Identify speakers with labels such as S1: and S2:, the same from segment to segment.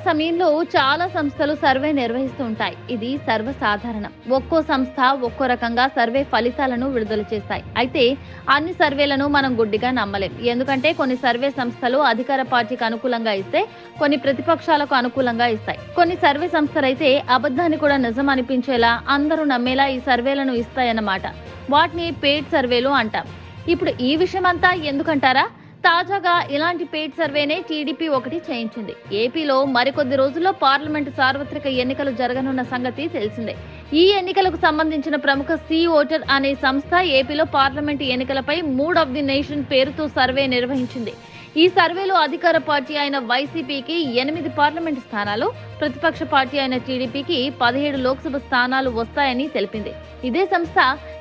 S1: సమయంలో చాలా సంస్థలు సర్వే నిర్వహిస్తూ ఉంటాయి. ఇది సర్వసాధారణం. ఒక్కో సంస్థ ఒక్కో రకంగా సర్వే ఫలితాలను విడుదల చేస్తాయి. అయితే అన్ని సర్వేలను మనం గుడ్డిగా నమ్మలేం. ఎందుకంటే కొన్ని సర్వే సంస్థలు అధికార పార్టీకి అనుకూలంగా ఇస్తే కొన్ని ప్రతిపక్షాలకు అనుకూలంగా ఇస్తాయి. కొన్ని సర్వే సంస్థలైతే అబద్ధాన్ని కూడా నిజం అనిపించేలా అందరూ నమ్మేలా ఈ సర్వేలను ఇస్తాయన్నమాట. వాటిని పెయిడ్ సర్వేలు అంటాం. ఇప్పుడు ఈ విషయమంతా ఎందుకంటారా? తాజాగా ఇలాంటి పెయిడ్ సర్వేనే టీడీపీ ఒకటి చేయించింది. ఏపీలో మరికొద్ది రోజుల్లో పార్లమెంటు సార్వత్రిక ఎన్నికలు జరగనున్న సంగతి తెలిసిందే. ఈ ఎన్నికలకు సంబంధించిన ప్రముఖ సి ఓటర్ అనే సంస్థ ఏపీలో పార్లమెంటు ఎన్నికలపై మూడ్ ఆఫ్ ది నేషన్ పేరుతో సర్వే నిర్వహించింది. ఈ సర్వేలో అధికార పార్టీ అయిన వైసీపీకి 8 పార్లమెంటు స్థానాలు, ప్రతిపక్ష పార్టీ అయిన టీడీపీకి 17 లోక్సభ స్థానాలు వస్తాయని తెలిపింది. ఇదే సంస్థ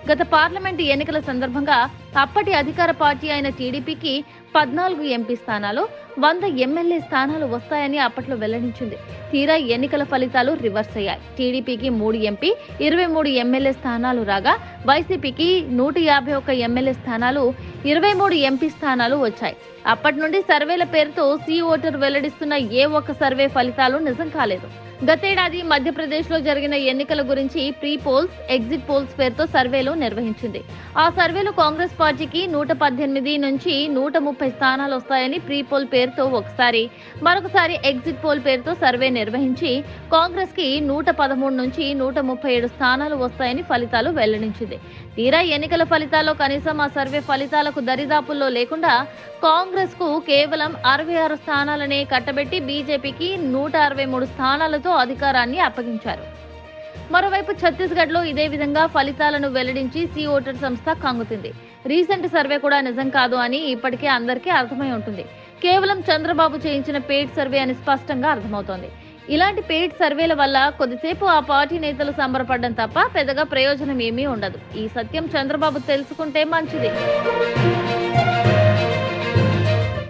S1: గత పార్లమెంటు ఎన్నికల సందర్భంగా అప్పటి అధికార పార్టీ అయిన టీడీపీకి 14 ఎంపీ స్థానాలు, 100 ఎమ్మెల్యే స్థానాలు వస్తాయని అప్పట్లో వెల్లడించింది. తీరా ఎన్నికల ఫలితాలు రివర్స్ అయ్యాయి. టీడీపీకి 3 ఎంపీ, 23 ఎమ్మెల్యే స్థానాలు రాగా వైసీపీకి 151 ఎమ్మెల్యే స్థానాలు, 23 ఎంపీ స్థానాలు వచ్చాయి. అప్పటి నుండి సర్వేల పేరుతో సి ఓటర్ వెల్లడిస్తున్న ఏ ఒక్క సర్వే ఫలితాలు నిజం కాలేదు. గతేడాది మధ్యప్రదేశ్లో జరిగిన ఎన్నికల గురించి ప్రీ పోల్స్, ఎగ్జిట్ పోల్స్ పేరుతో సర్వేలు నిర్వహించింది. ఆ సర్వేలో కాంగ్రెస్ పార్టీకి 118 నుంచి 130 స్థానాలు వస్తాయని ప్రీ పోల్ పేరుతో ఒకసారి, మరొకసారి ఎగ్జిట్ పోల్ పేరుతో సర్వే నిర్వహించి కాంగ్రెస్ కి 113 నుంచి 137 స్థానాలు వస్తాయని ఫలితాలు వెల్లడించింది. తీరా ఎన్నికల ఫలితాల్లో కనీసం ఆ సర్వే ఫలితాలకు దరిదాపుల్లో లేకుండా కాంగ్రెస్ కు కేవలం 66 స్థానాలనే కట్టబెట్టి బీజేపీకి 163 స్థానాలతో అధికారాన్ని అప్పగించారు. మరోవైపు ఛత్తీస్గఢ్ లో ఇదే విధంగా ఫలితాలను వెల్లడించి సి ఓటర్ సంస్థ కంగుతుంది. రీసెంట్ సర్వే కూడా నిజం కాదు అని ఇప్పటికే అందరికీ అర్థమై ఉంటుంది. కేవలం చంద్రబాబు చేయించిన పెయిడ్ సర్వే అని స్పష్టంగా అర్థమవుతోంది. ఇలాంటి పెయిడ్ సర్వేల వల్ల కొద్దిసేపు ఆ పార్టీ నేతలు సంబరపడడం తప్ప పెద్దగా ప్రయోజనం ఏమీ ఉండదు. ఈ సత్యం చంద్రబాబు తెలుసుకుంటే మంచిది.